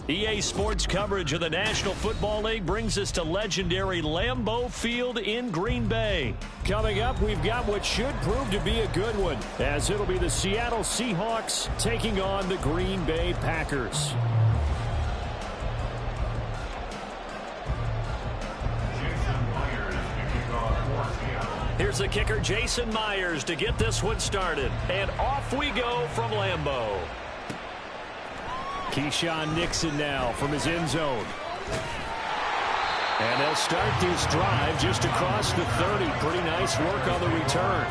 EA Sports coverage of the National Football League brings us to legendary Lambeau Field in Green Bay. Coming up, we've got what should prove to be a good one, as it'll be the Seattle Seahawks taking on the Green Bay Packers. Here's the kicker, Jason Myers, to get this one started. And off we go from Lambeau. Keyshawn Nixon now from his end zone. And they'll start this drive just across the 30. Pretty nice work on the return.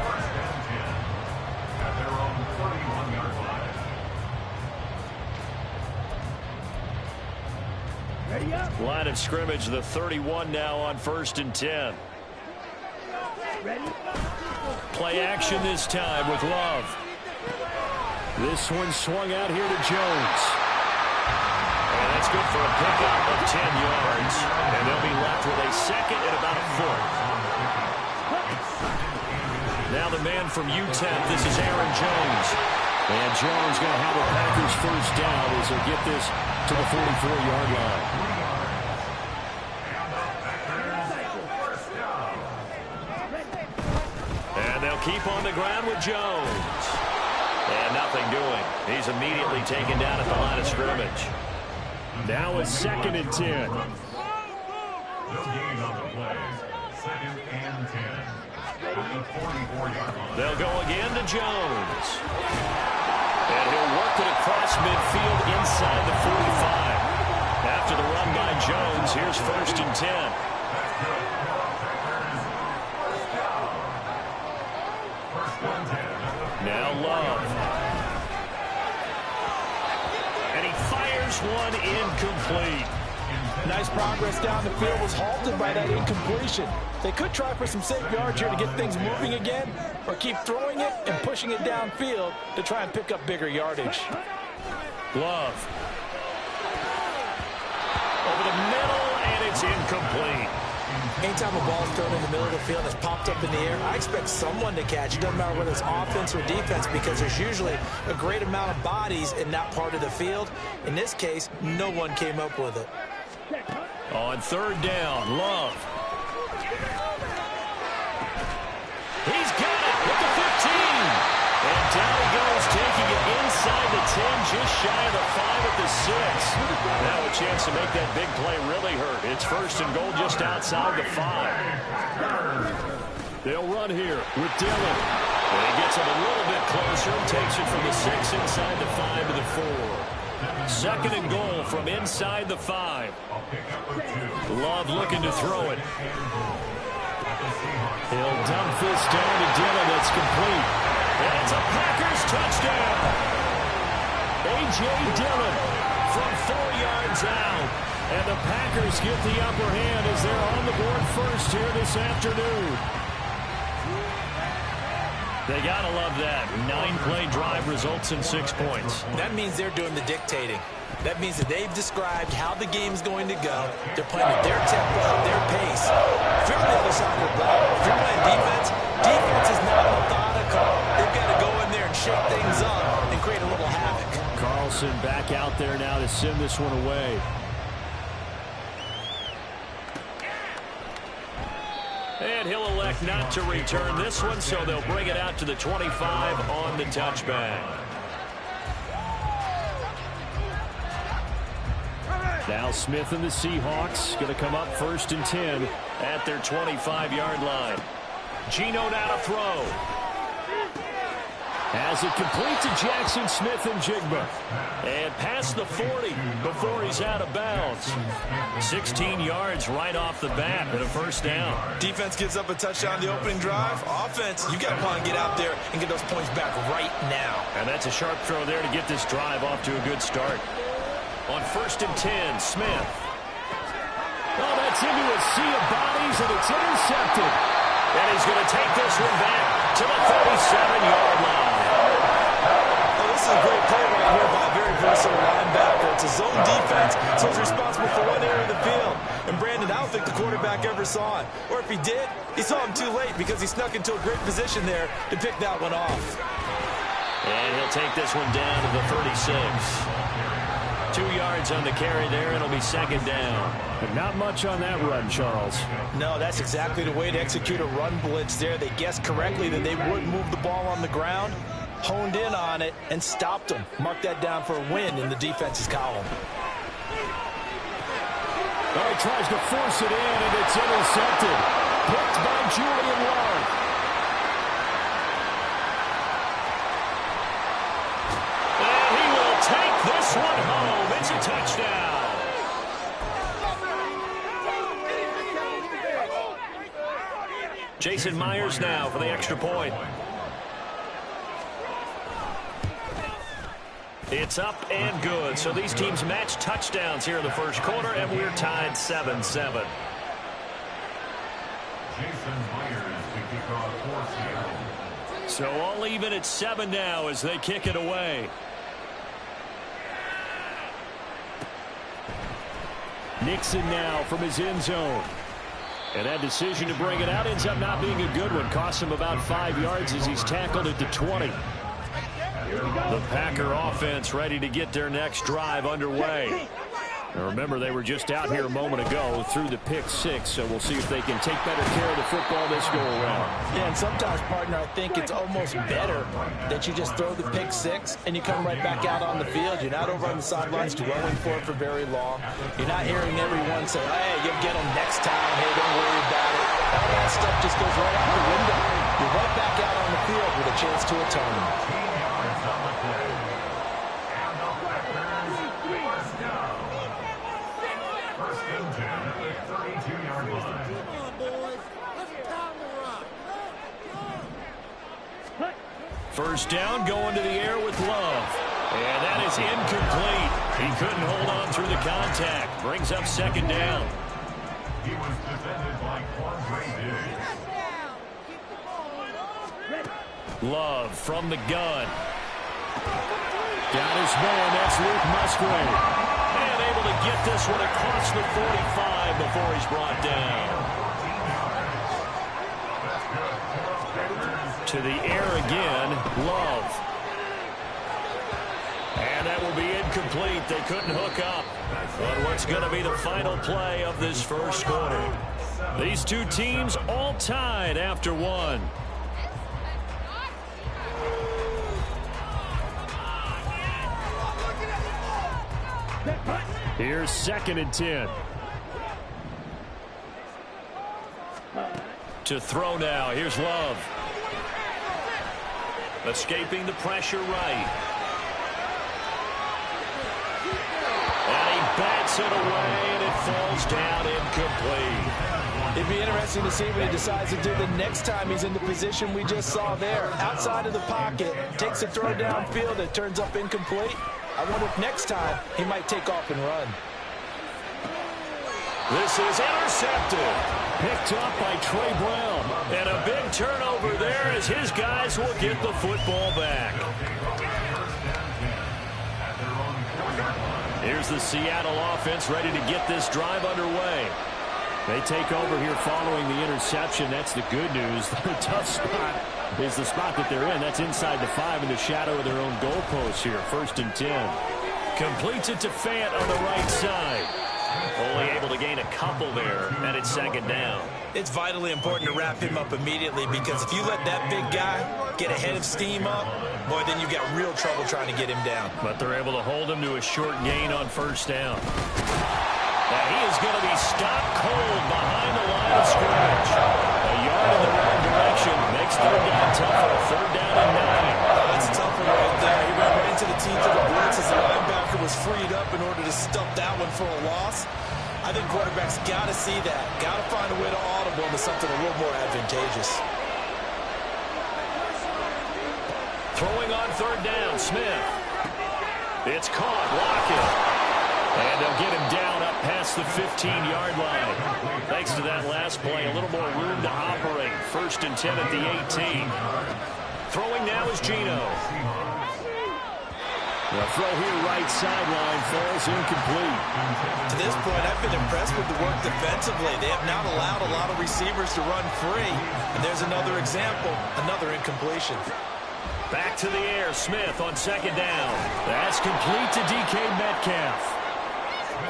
Ready up. Line of scrimmage, the 31 now on 1st and 10. Ready? Play action this time with Love. This one swung out here to Jones. And that's good for a pickup of 10 yards. And they'll be left with a second and about a fourth. Now the man from U10, this is Aaron Jones. And Jones going to have a Packers first down as they get this to the 44-yard line. And they'll keep on the ground with Jones. And nothing doing. He's immediately taken down at the line of scrimmage. Now it's 2nd and 10. They'll go again to Jones. And he'll work it across midfield inside the 45. After the run by Jones, here's 1st and 10. Now Love. And he fires one incomplete. Nice progress down the field, was halted by that incompletion. They could try for some safe yards here to get things moving again, or keep throwing it and pushing it downfield to try and pick up bigger yardage. Love. Over the middle, and it's incomplete. Anytime a ball's thrown in the middle of the field and it's popped up in the air, I expect someone to catch it. Doesn't matter whether it's offense or defense, because there's usually a great amount of bodies in that part of the field. In this case, no one came up with it. On 3rd down, Love. He's got it with the 15. And down he goes, taking it inside the 10, just shy of the 5 at the 6. Now a chance to make that big play really hurt. It's 1st and goal just outside the 5. They'll run here with Dillon. And he gets him a little bit closer and takes it from the 6 inside the 5 to the 4. 2nd and goal from inside the 5. Love looking to throw it. He'll dump this down to Dillon. That's complete. And it's a Packers touchdown. A.J. Dillon from 4 yards out. And the Packers get the upper hand as they're on the board first here this afternoon. They got to love that. 9-play drive results in 6 points. That means they're doing the dictating. That means that they've described how the game's going to go. They're playing at their tempo, their pace. If you're on the other side of the ball, if you're playing defense, defense is not methodical. They've got to go in there and shake things up and create a little havoc. Carlson back out there now to send this one away. And he'll elect not to return this one, so they'll bring it out to the 25 on the touchback. Now Smith and the Seahawks going to come up 1st and 10 at their 25-yard line. Geno now to throw. As it complete to Jackson Smith and Jigba. And past the 40 before he's out of bounds. 16 yards right off the bat and a 1st down. Defense gives up a touchdown the opening drive. Offense, you got to want to get out there and get those points back right now. And that's a sharp throw there to get this drive off to a good start. On 1st and 10, Smith. Oh, that's into a sea of bodies, and it's intercepted. And he's going to take this one back to the 37-yard line. Oh, this is a great play right here by a very versatile linebacker. It's a zone defense, so he's responsible for one area of the field. And Brandon, I don't think the quarterback ever saw it. Or if he did, he saw him too late because he snuck into a great position there to pick that one off. And he'll take this one down to the 36. 2 yards on the carry there. It'll be 2nd down. But not much on that run, Charles. No, that's exactly the way to execute a run blitz there. They guessed correctly that they would move the ball on the ground, honed in on it, and stopped them. Mark that down for a win in the defense's column. Oh, he tries to force it in, and it's intercepted. Picked by Julian Love. And he will take this one home. It's a touchdown. Jason Myers now for the extra point. It's up and good. So these teams match touchdowns here in the 1st quarter, and we're tied 7-7. So all even at 7 now as they kick it away. Nixon now from his end zone. And that decision to bring it out ends up not being a good one. Costs him about 5 yards as he's tackled at the 20. The Packer offense ready to get their next drive underway. Now remember, they were just out here a moment ago through the pick 6, so we'll see if they can take better care of the football this go around. Yeah, and sometimes, partner, I think it's almost better that you just throw the pick 6 and you come right back out on the field. You're not over on the sidelines dwelling for it for very long. You're not hearing everyone say, hey, you'll get them next time. Hey, don't worry about it. All that stuff just goes right out the window. You're right back out on the field with a chance to atone. First down, going to the air with Love. And that is incomplete. He couldn't hold on through the contact. Brings up 2nd down. He was defended by Love from the gun. Got his man, that's Luke Musgrave. And able to get this one across the 45 before he's brought down. To the air again, Love. And that will be incomplete. They couldn't hook up on what's going to be the final play of this 1st quarter. These two teams all tied after 1. Here's 2nd and 10. To throw now. Here's Love. Escaping the pressure right. And he bats it away, and it falls down incomplete. It'd be interesting to see what he decides to do the next time he's in the position we just saw there. Outside of the pocket, takes a throw downfield, it turns up incomplete. I wonder if next time he might take off and run. This is intercepted. Picked up by Trey Brown. And a big turnover there as his guys will get the football back. Here's the Seattle offense ready to get this drive underway. They take over here following the interception. That's the good news. The tough spot is the spot that they're in. That's inside the 5 in the shadow of their own goalpost here. 1st and 10. Completes it to Fant on the right side. Only able to gain a couple there, and it's second down. It's vitally important to wrap him up immediately, because if you let that big guy get a head of steam up, boy, then you've got real trouble trying to get him down. But they're able to hold him to a short gain on first down. And he is going to be stopped cold behind the line of scrimmage. A yard in the wrong direction makes third down tougher. Third down and 9. That's a tough one right there. He ran right into the teeth of the blitz as the linebacker was freed up in order to stuff that one for a loss. I think quarterbacks got to see that. Got to find a way to audible into something a little more advantageous. Throwing on third down, Smith. It's caught, Lockett. And they'll get him down up past the 15-yard line. Thanks to that last play, a little more room to operate. First and 10 at the 18. Throwing now is Geno. The throw here, right sideline, falls incomplete. To this point, I've been impressed with the work defensively. They have not allowed a lot of receivers to run free. And there's another example, another incompletion. Back to the air, Smith on second down. That's complete to DK Metcalf.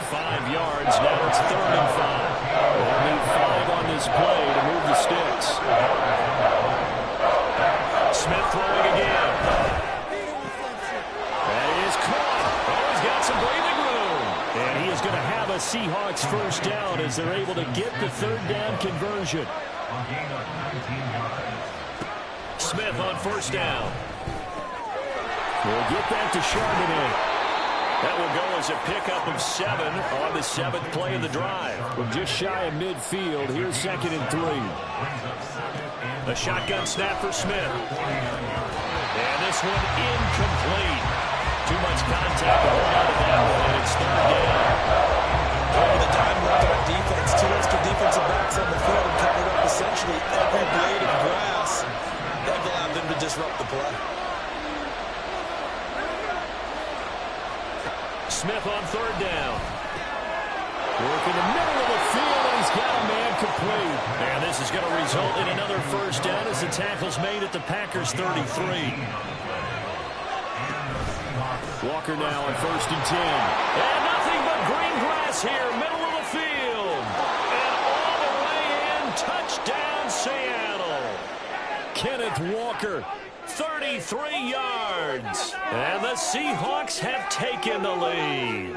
5 yards, now it's third and 5. They'll need 5 on this play to move the sticks. Smith throwing again. That is caught. Oh, he's got some breathing room. And he is going to have a Seahawks first down as they're able to get the third down conversion. Smith on first down. We'll get that to Charbonnet. That will go as a pickup of 7 on the 7th play of the drive. We're just shy of midfield. Here's second and 3. A shotgun snap for Smith. And this one incomplete. Too much contact going out of that one, and it's third down. Over the time left on defense, 2 extra defensive backs on the field and covered up essentially every blade of grass. That allowed them to disrupt the play. Smith on third down. Work in the middle of the field, and he's got a man complete. And this is going to result in another first down as the tackle's made at the Packers' 33. Walker now on first and 10. And nothing but green grass here, middle of the field. And all the way in, touchdown Seattle. Kenneth Walker. 33 yards. And the Seahawks have taken the lead.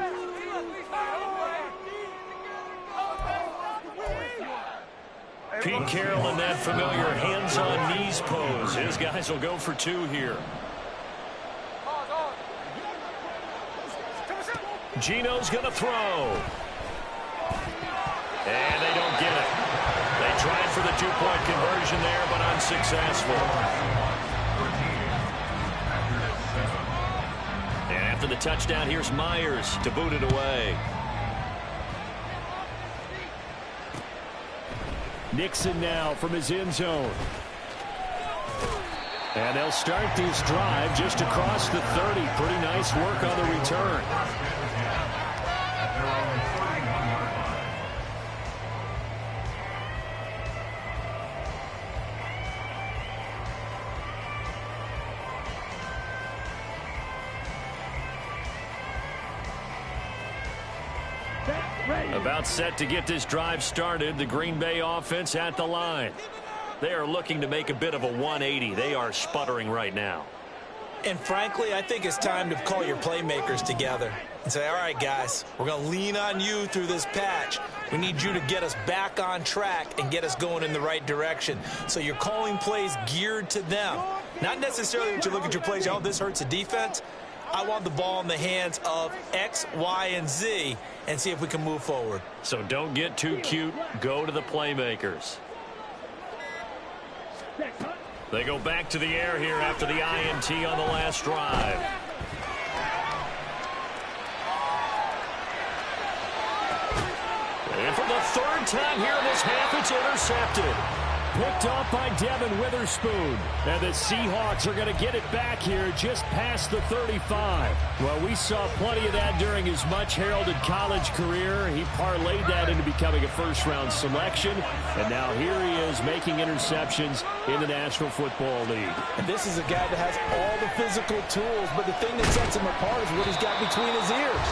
Pete Carroll in that familiar hands-on-knees pose. His guys will go for 2 here. Geno's going to throw. And they don't get it. They tried for the 2-point conversion there, but unsuccessful. And after the touchdown, here's Myers to boot it away. Nixon now from his end zone. And they'll start this drive just across the 30. Pretty nice work on the return. About set to get this drive started. The Green Bay offense at the line. They are looking to make a bit of a 180. They are sputtering right now. And frankly, I think it's time to call your playmakers together and say, all right, guys, we're going to lean on you through this patch. We need you to get us back on track and get us going in the right direction. So you're calling plays geared to them. Not necessarily that you look at your plays, oh, this hurts the defense. I want the ball in the hands of X, Y, and Z and see if we can move forward. So don't get too cute. Go to the playmakers. They go back to the air here after the INT on the last drive. And for the 3rd time here in this half, it's intercepted. picked off by Devin Witherspoon. And the Seahawks are going to get it back here just past the 35. Well, we saw plenty of that during his much-heralded college career. He parlayed that into becoming a first-round selection. And now here he is making interceptions in the National Football League. And this is a guy that has all the physical tools, but the thing that sets him apart is what he's got between his ears.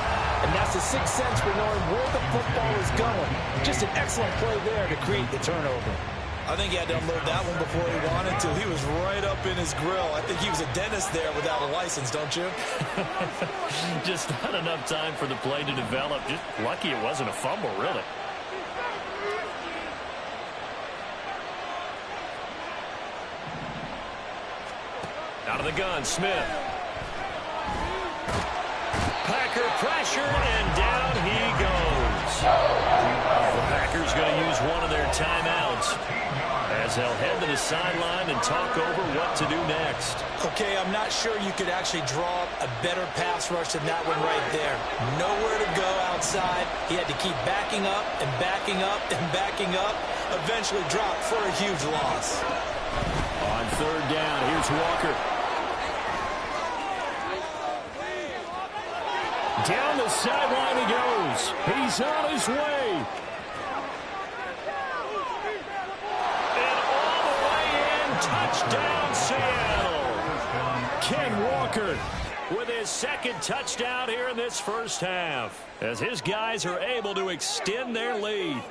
And that's the sixth sense for knowing where the football is going. Just an excellent play there to create the turnover. I think he had to unload that one before he wanted to. He was right up in his grill. I think he was a dentist there without a license, don't you? Just not enough time for the play to develop. Just lucky it wasn't a fumble, really. Out of the gun, Smith. Packer pressure, and down he goes. The Packers going to use one of their timeouts as they'll head to the sideline and talk over what to do next. Okay, I'm not sure you could actually draw up a better pass rush than that one right there. Nowhere to go outside. He had to keep backing up and backing up and backing up. Eventually dropped for a huge loss. On third down, here's Walker. Down the sideline he goes. He's on his way. And all the way in. Touchdown, Seattle. Ken Walker with his second touchdown here in this first half, as his guys are able to extend their lead.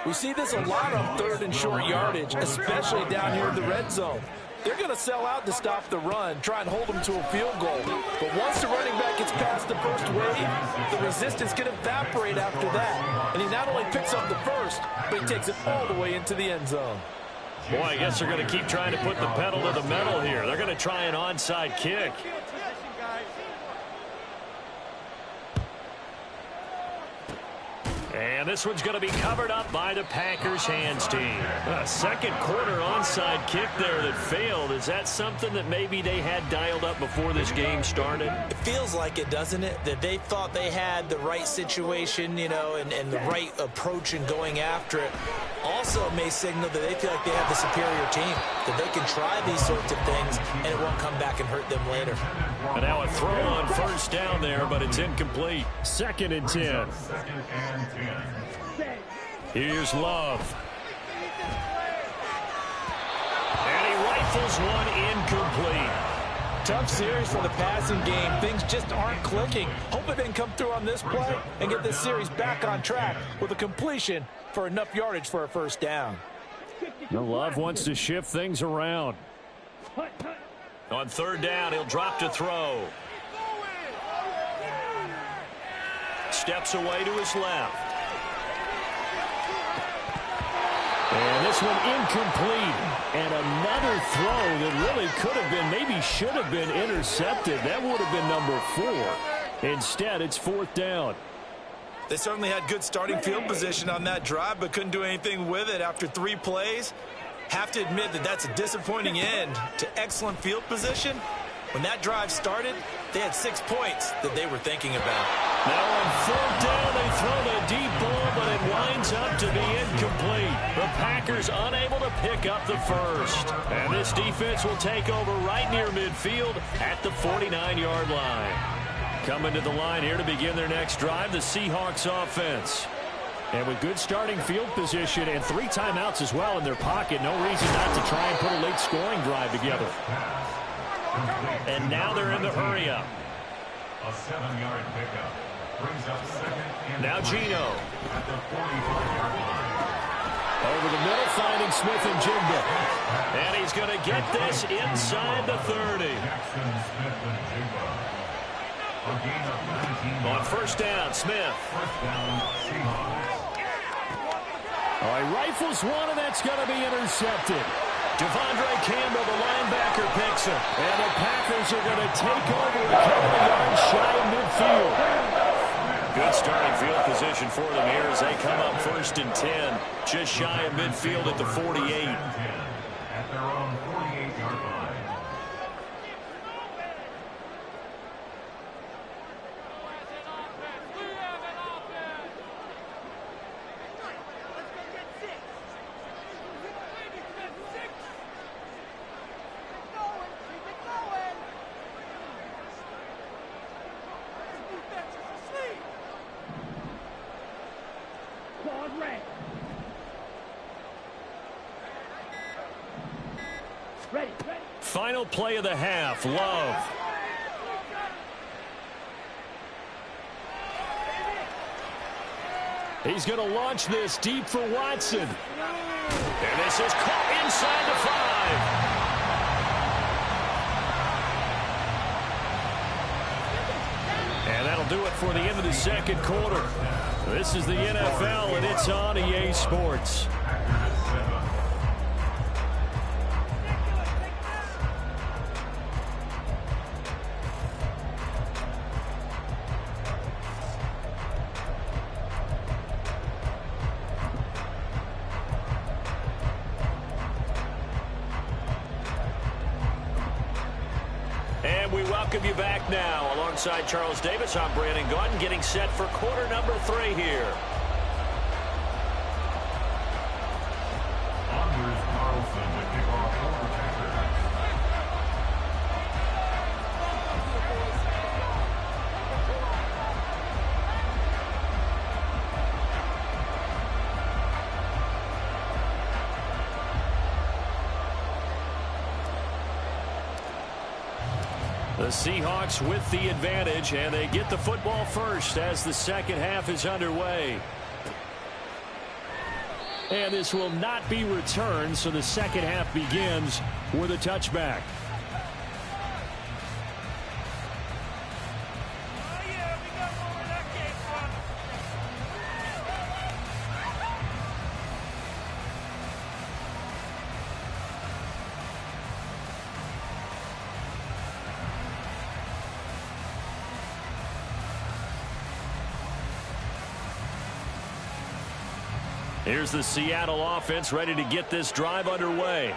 We see this a lot on third and short yardage, especially down here in the red zone. They're going to sell out to stop the run, try and hold them to a field goal. But once the running back gets past the first wave, the resistance can evaporate after that. And he not only picks up the first, but he takes it all the way into the end zone. Boy, I guess they're going to keep trying to put the pedal to the metal here. They're going to try an onside kick. And this one's going to be covered up by the Packers hands team. A second quarter onside kick there that failed. Is that something that maybe they had dialed up before this game started? It feels like it, doesn't it? That they thought they had the right situation, you know, and the right approach in going after it. Also, it may signal that they feel like they have the superior team, that they can try these sorts of things, and it won't come back and hurt them later. And now a throw on first down there, but it's incomplete. 2nd and 10. Here's Love. And he rifles one incomplete. Tough series for the passing game. Things just aren't clicking. Hope it didn't come through on this play and get this series back on track with a completion for enough yardage for a first down. The Love wants to shift things around. On third down, he'll drop to throw. Steps away to his left. And this one incomplete. And another throw that really could have been, maybe should have been intercepted. That would have been number 4. Instead, it's 4th down. They certainly had good starting field position on that drive, but couldn't do anything with it after 3 plays. Have to admit that that's a disappointing end to excellent field position. When that drive started, they had 6 points that they were thinking about. Now on 4th down, they throw the deep ball, but it winds up to be incomplete. The Packers unable to pick up the first. And this defense will take over right near midfield at the 49-yard line. Coming to the line here to begin their next drive, the Seahawks offense. And with good starting field position and 3 timeouts as well in their pocket, no reason not to try and put a late scoring drive together. And now they're in the hurry-up. A 7-yard pickup brings up 2nd and now Gino. at the 44-yard line. Over the middle, finding Smith and Jigba. And he's going to get this inside the 30. Jackson, Smith, and Jigba. A gain of 19. On first down, Smith. First down, Seahawks. All right, rifles one, and that's going to be intercepted. Devondre Campbell, the linebacker, picks him. And the Packers are going to take over a couple of yards shy of midfield. Good starting field position for them here as they come up 1st and 10. Just shy of midfield at the 48. At their own 48-yard line. Final play of the half, Love. He's going to launch this deep for Watson. And this is caught inside the 5. And that'll do it for the end of the second quarter. This is the NFL, and it's on EA Sports. And we welcome you back now. Alongside Charles Davis, I'm Brandon Gaudin, getting set for quarter number 3 here. Anders Carlson to kick off for Packers. The Seahawks with the advantage, and they get the football first as the second half is underway. And this will not be returned, so the second half begins with a touchback. Here's the Seattle offense ready to get this drive underway.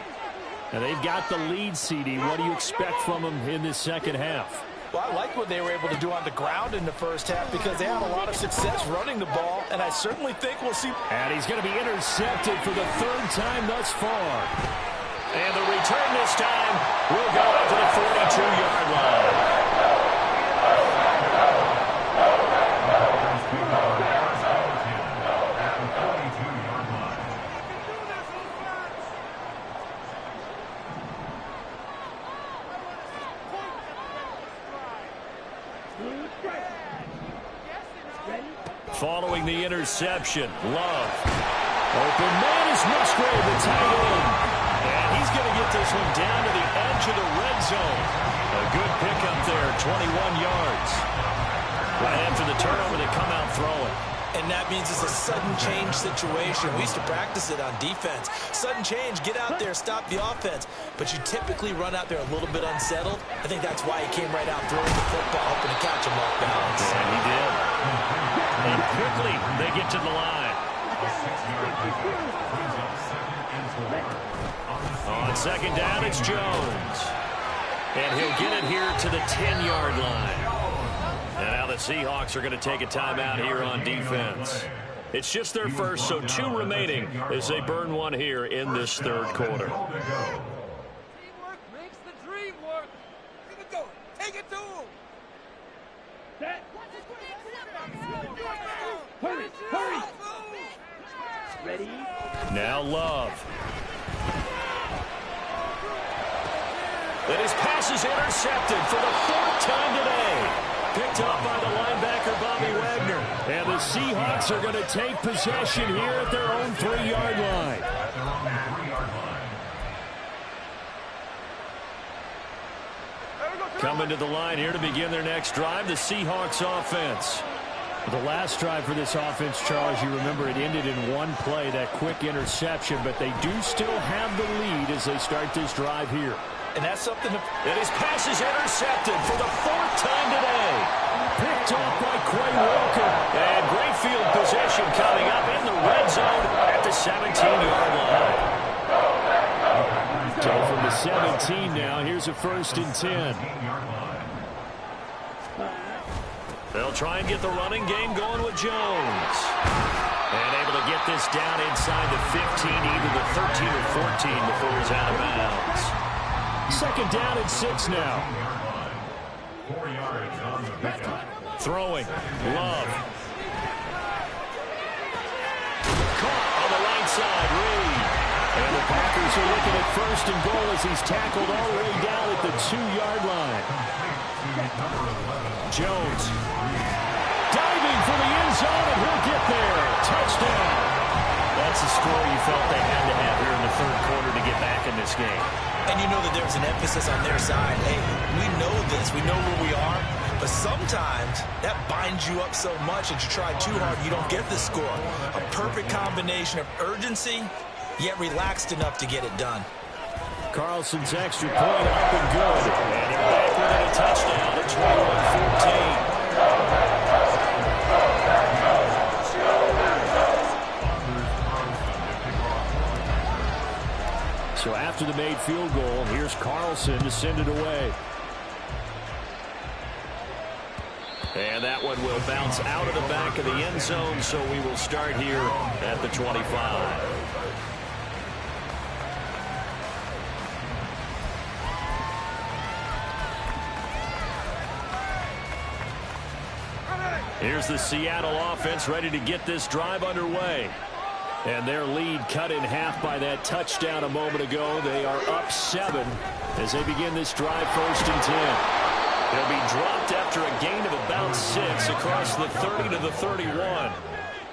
And they've got the lead, CD. What do you expect from them in this second half? Well, I like what they were able to do on the ground in the first half because they had a lot of success running the ball, and I certainly think we'll see. And he's going to be intercepted for the 3rd time thus far. And the return this time will go out to the 42-yard line. Following the interception, Love. Open man is Musgrave, the tight end. And he's going to get this one down to the edge of the red zone. A good pickup there, 21 yards. Right after the turnover, they come out throwing. And that means it's a sudden change situation. We used to practice it on defense. Sudden change, get out there, stop the offense. But you typically run out there a little bit unsettled. I think that's why he came right out throwing the football, hoping to catch him off balance. And he did. And quickly, they get to the line. On second down, it's Jones. And he'll get it here to the 10-yard line. And now the Seahawks are going to take a timeout here on defense. It's just their first, so 2 remaining as they burn one here in this 3rd quarter. Teamwork makes the dream work. Here we go. Take it to him. Hurry, hurry. Ready? Now Love. And his pass is intercepted for the 4th time today. Picked up by the linebacker, Bobby Wagner. And the Seahawks are going to take possession here at their own 3-yard line. Coming to the line here to begin their next drive, the Seahawks offense. The last drive for this offense, Charles, you remember it ended in one play, that quick interception, but they do still have the lead as they start this drive here. And that's something to... And his pass is intercepted for the 4th time today. Picked off by Quay Walker. And great field possession coming up in the red zone at the 17-yard line. So from the 17 now, here's a 1st and 10. They'll try and get the running game going with Jones. And able to get this down inside the 15, either the 13 or 14 before he's out of bounds. Second down and 6 now. 4 yards on the pickup. Throwing. Love. And the Packers are looking at first and goal as he's tackled all the way down at the 2-yard line. Jones diving for the end zone, and he'll get there. Touchdown. That's a score you felt they had to have here in the third quarter to get back in this game. And you know that there's an emphasis on their side. Hey, we know this. We know where we are. But sometimes that binds you up so much that you try too hard, you don't get the score. A perfect combination of urgency, yet relaxed enough to get it done. Carlson's extra point up and good. And they're back within a touchdown at 21-14. So after the made field goal, here's Carlson to send it away. And that one will bounce out of the back of the end zone, so we will start here at the 25. Here's the Seattle offense ready to get this drive underway. And their lead cut in half by that touchdown a moment ago. They are up 7 as they begin this drive first and 10. They'll be dropped after a gain of about 6 across the 30 to the 31.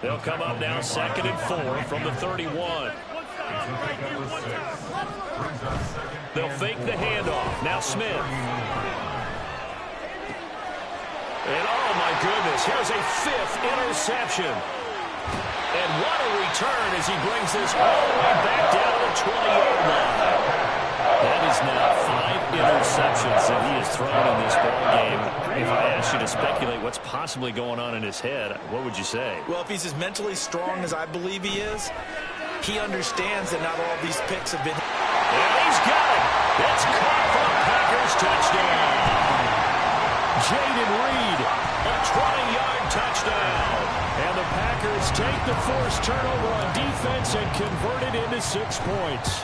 They'll come up now 2nd and 4 from the 31. They'll fake the handoff. Now Smith. And oh my goodness, here's a 5th interception. And what a return as he brings this all the way back down to the 20-yard line. That is now 5 interceptions that he has thrown in this ball game. If I asked you to speculate what's possibly going on in his head, what would you say? Well, if he's as mentally strong as I believe he is, he understands that not all these picks have been... And he's got it. That's caught for a Packers touchdown. Jaden Reed, a 20-yard touchdown. And the Packers take the forced turnover on defense and convert it into 6 points.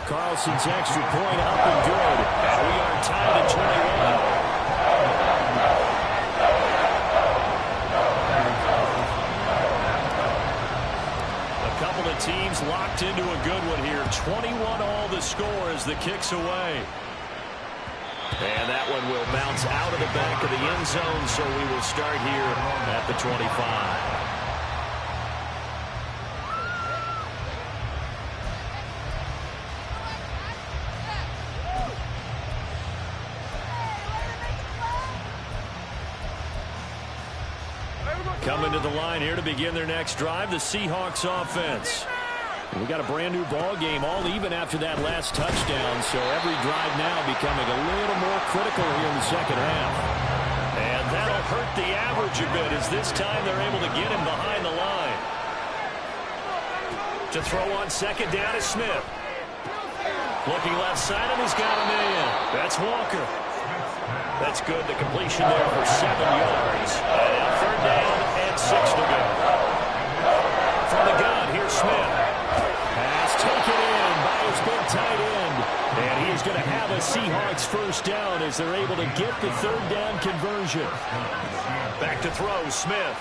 Carlson's extra point up and good. And we are tied at 21. A couple of teams locked into a good one here. 21 all the score as the kick's away. And that one will bounce out of the back of the end zone, so we will start here at the 25. Coming to the line here to begin their next drive, the Seahawks offense. We got a brand new ball game, all even after that last touchdown, so every drive now becoming a little more critical here in the second half. And that'll hurt the average a bit as this time they're able to get him behind the line. To throw on second down is Smith. Looking left side, and he's got him in. That's Walker. That's good. The completion there for 7 yards. And now third down and 6 to go. From the gun, here's Smith. Pass taken in by his big tight end. And he is going to have a Seahawks first down as they're able to get the third down conversion. Back to throw, Smith.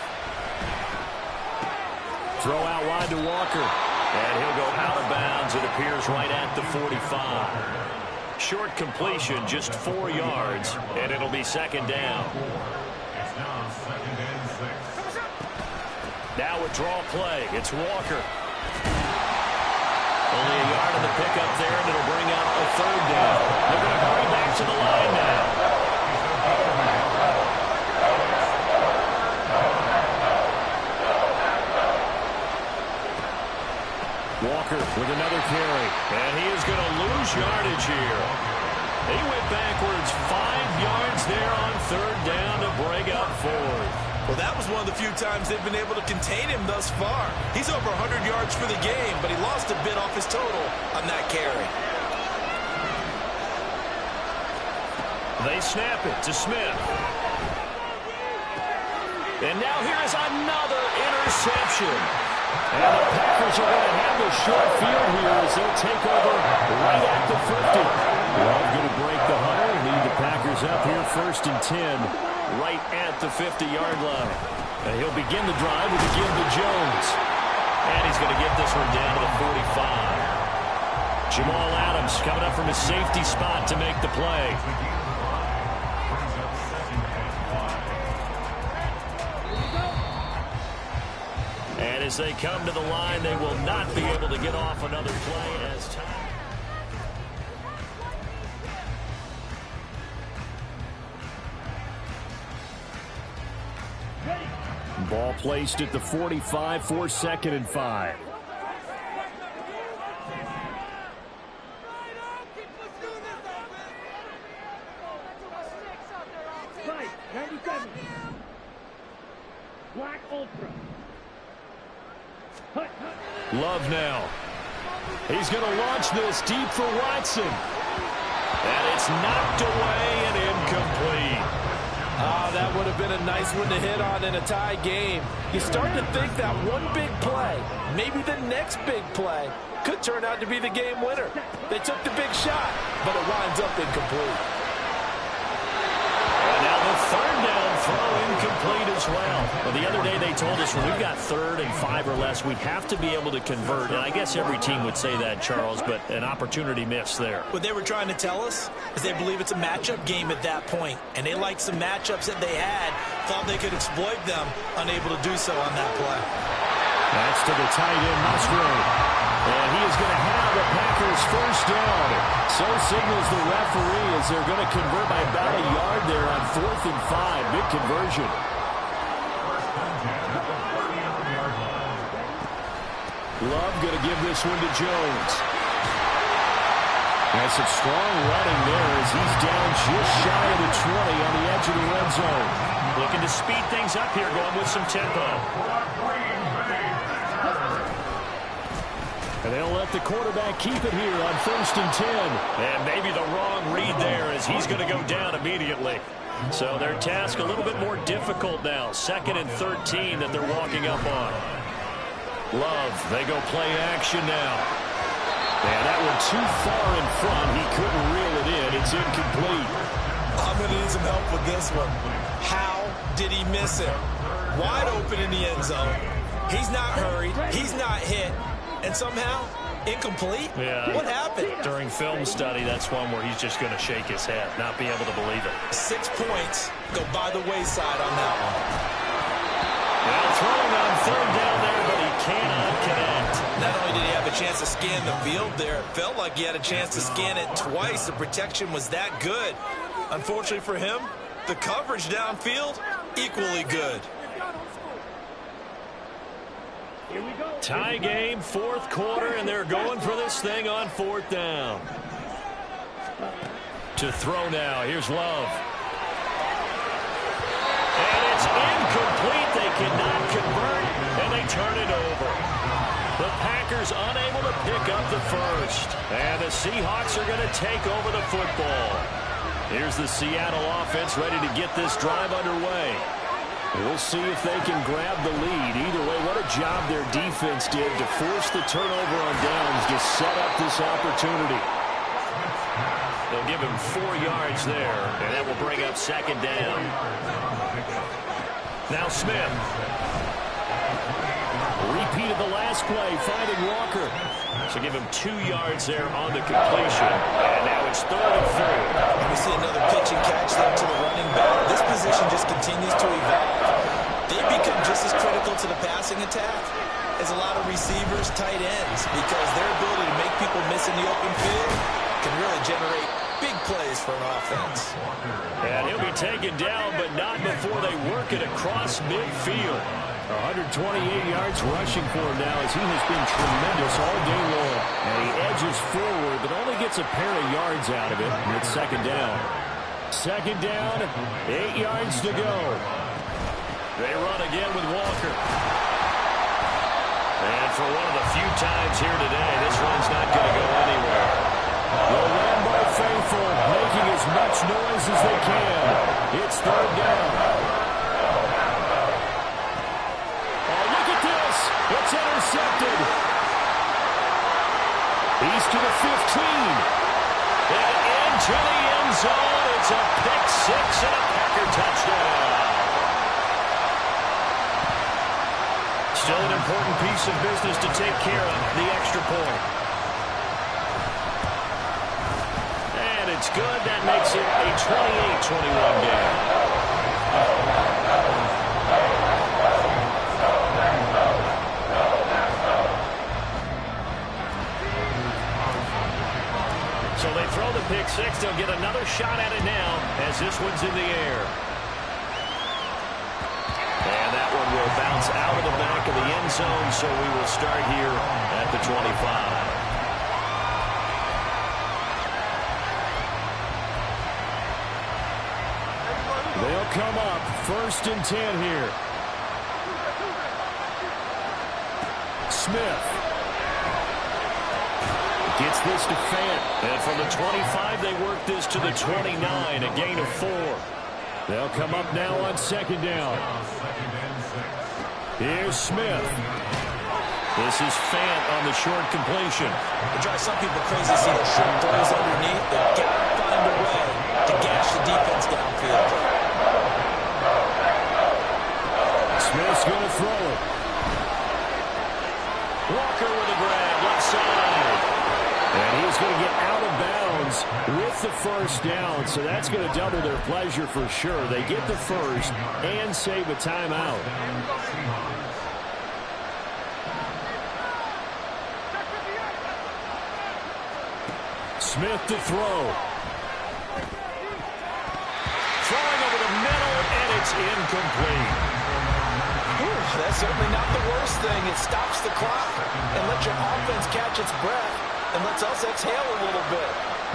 Throw out wide to Walker. And he'll go out of bounds, it appears, right at the 45. Short completion, just 4 yards, and it'll be second down. It's now 2nd and 6. Now a draw play. It's Walker. Only a yard in the pickup there, and it'll bring out a third down. They're going to hurry back to the line now. Walker with another carry, and he is going to lose yardage here. He went backwards 5 yards there on third down to bring up fourth. Well, that was one of the few times they've been able to contain him thus far. He's over 100 yards for the game, but he lost a bit off his total on that carry. They snap it to Smith. And now here is another interception. And the Packers are going to have a short field here as they'll take over right at the 50. Well, going to break the huddle, lead the Packers up here first and 10, right at the 50-yard line. And he'll begin the drive with a give to Jones. And he's going to get this one down to the 45. Jamal Adams coming up from his safety spot to make the play. And as they come to the line, they will not be able to get off another play as time. Ball placed at the 45 for 2nd and 5. Love now. He's going to launch this deep for Watson. And it's knocked away and incomplete. That would have been a nice one to hit on in a tie game. You start to think that one big play, maybe the next big play, could turn out to be the game winner. They took the big shot, but it winds up incomplete. And now the 3rd down throw incomplete as well. Well, the other day they told us when we've got 3rd and 5 or less, we have to be able to convert. And I guess every team would say that, Charles, but an opportunity missed there. What they were trying to tell us is they believe it's a matchup game at that point, and they liked some matchups that they had, thought they could exploit them, unable to do so on that play. That's to the tight end, Musgrave. And he is going to have the Packers 1st down. So signals the referee as they're going to convert by about a yard there on 4th and 5. Big conversion. Love going to give this one to Jones. And some strong running there as he's down just shy of the 20 on the edge of the red zone. Looking to speed things up here, going with some tempo. And they'll let the quarterback keep it here on 1st and 10. And maybe the wrong read there as he's going to go down immediately. So their task a little bit more difficult now. 2nd and 13 that they're walking up on. Love, they go play action now. And that one too far in front. He couldn't reel it in. It's incomplete. I'm going to need some help with this one. How did he miss it? Wide open in the end zone. He's not hurried. He's not hit. And somehow, incomplete? Yeah. What happened? During film study, that's one where he's just going to shake his head, not be able to believe it. 6 points go by the wayside on that one. Now throwing on 3rd down there, but he cannot connect. Not only did he have a chance to scan the field there, it felt like he had a chance to scan it twice. The protection was that good. Unfortunately for him, the coverage downfield, equally good. Tie game, 4th quarter, and they're going for this thing on 4th down. To throw now, here's Love. And it's incomplete. They cannot convert, and they turn it over. The Packers unable to pick up the 1st. And the Seahawks are going to take over the football. Here's the Seattle offense ready to get this drive underway. We'll see if they can grab the lead. Either way, what a job their defense did to force the turnover on downs to set up this opportunity. They'll give him 4 yards there, and that will bring up 2nd down. Now Smith. Repeat of the last play, finding Walker. So give him 2 yards there on the completion. And now it's 3rd and 4. And we see another pitch and catch there to the running back. This position just continues to evolve. They become just as critical to the passing attack as a lot of receivers, tight ends, because their ability to make people miss in the open field can really generate big plays for an offense. And he'll be taken down, but not before they work it across midfield. 128 yards rushing for him now as he has been tremendous all day long. And he edges forward, but only gets a pair of yards out of it. And it's 2nd down. 2nd down, 8 yards to go. They run again with Walker. And for one of the few times here today, this run's not going to go anywhere. The Lambeau faithful making as much noise as they can. It's 3rd down. It's intercepted. He's to the 15. And into the end zone. It's a pick 6 and a Packer touchdown. Still an important piece of business to take care of, the extra point. And it's good. That makes it a 28-21 game. So they throw the pick six. They'll get another shot at it now as this one's in the air. And that one will bounce out of the back of the end zone, so we will start here at the 25. They'll come up 1st and 10 here. Smith gets this to Fant. And from the 25, they work this to the 29, a gain of 4. They'll come up now on 2nd down. Here's Smith. This is Fant on the short completion. It drives some people crazy to see the short throws underneath. They've got to find a way to gash the defense downfield. Smith's going to throw it. Walker with a grab, left side. And he's going to get out of bounds with the 1st down, so that's going to double their pleasure for sure. They get the 1st and save a timeout. Smith to throw. Throwing over the middle, and it's incomplete. That's certainly not the worst thing. It stops the clock and lets your offense catch its breath and lets us exhale a little bit.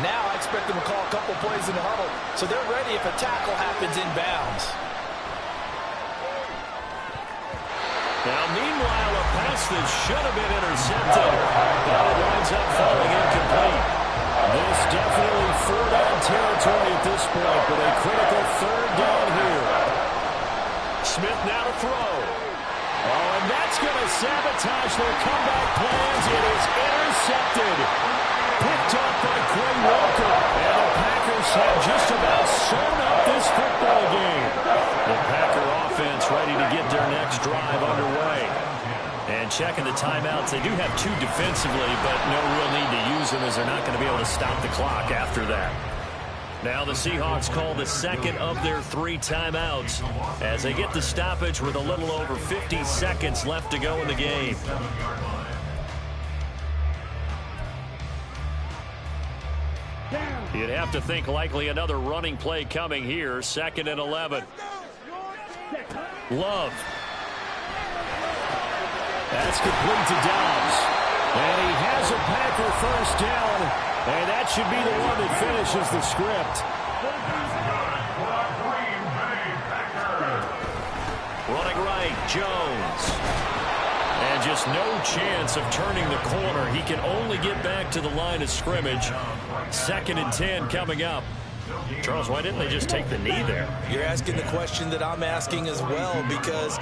Now I expect them to call a couple plays in the huddle so they're ready if a tackle happens inbounds. Now, meanwhile, a pass that should have been intercepted, but it winds up falling incomplete. This definitely 4-down territory at this point, but a critical 3rd down here. Smith now to throw. Oh, and that's going to sabotage their comeback plans. It is intercepted. Picked up by Quay Walker. And the Packers have just about sewn up this football game. The Packer offense ready to get their next drive underway. And checking the timeouts, they do have 2 defensively, but no real need to use them as they're not going to be able to stop the clock after that. Now the Seahawks call the 2nd of their 3 timeouts as they get the stoppage with a little over 50 seconds left to go in the game. You'd have to think likely another running play coming here. 2nd and 11. Love. That's complete to Dobbs. And he has a Packer 1st down. And that should be the one that finishes the script. Running right, Jones. And just no chance of turning the corner. He can only get back to the line of scrimmage. 2nd and 10 coming up. Charles, why didn't they just take the knee there? You're asking the question that I'm asking as well, because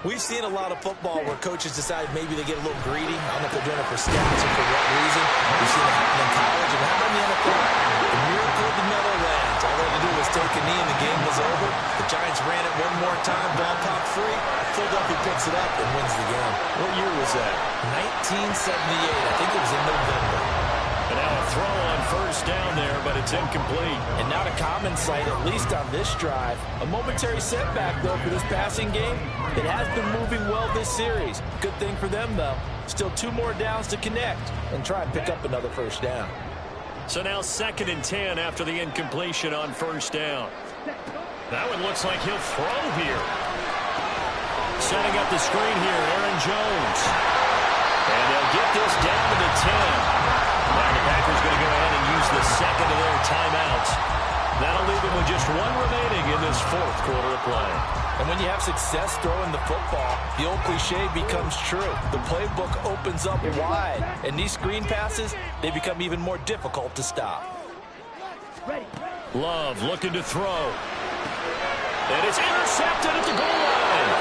we've seen a lot of football where coaches decide maybe they get a little greedy. I don't know if they're doing it for stats or for what reason. We've seen it happen in college and happen in the NFL. The miracle of the Meadowlands. All they had to do was take a knee and the game was over. The Giants ran it one more time. Ball popped free. Philadelphia picks it up and wins the game. What year was that? 1978. I think it was in November. And now a throw on 1st down there, but it's incomplete. And not a common sight, at least on this drive. A momentary setback, though, for this passing game. It has been moving well this series. Good thing for them, though. Still 2 more downs to connect and try and pick up another 1st down. So now 2nd and 10 after the incompletion on 1st down. That one looks like he'll throw here. Setting up the screen here, Aaron Jones. And they'll get this down to the 10. Now the Packers going to go ahead and use the 2nd of their timeouts. That'll leave them with just 1 remaining in this 4th quarter of play. And when you have success throwing the football, the old cliche becomes true. The playbook opens up wide, and these screen passes, they become even more difficult to stop. Love looking to throw. And it's intercepted at the goal line.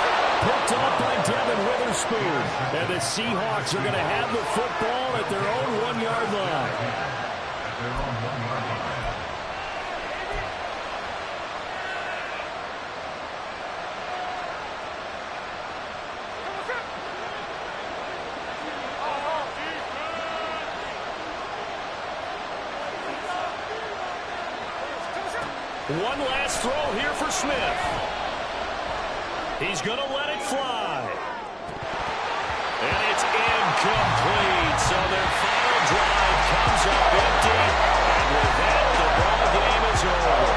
Picked up by Devin Witherspoon. And the Seahawks are going to have the football at their own 1-yard line. One last throw here for Smith. He's going to let it fly. And it's incomplete. So their final drive comes up empty. And with that, the ball game is over.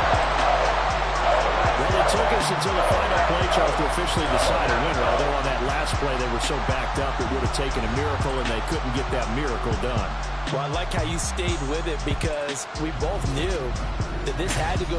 Well, it took us until the final play, Charles, to officially decide a winner. Although on that last play they were so backed up, it would have taken a miracle, and they couldn't get that miracle done. Well, I like how you stayed with it because we both knew that this had to go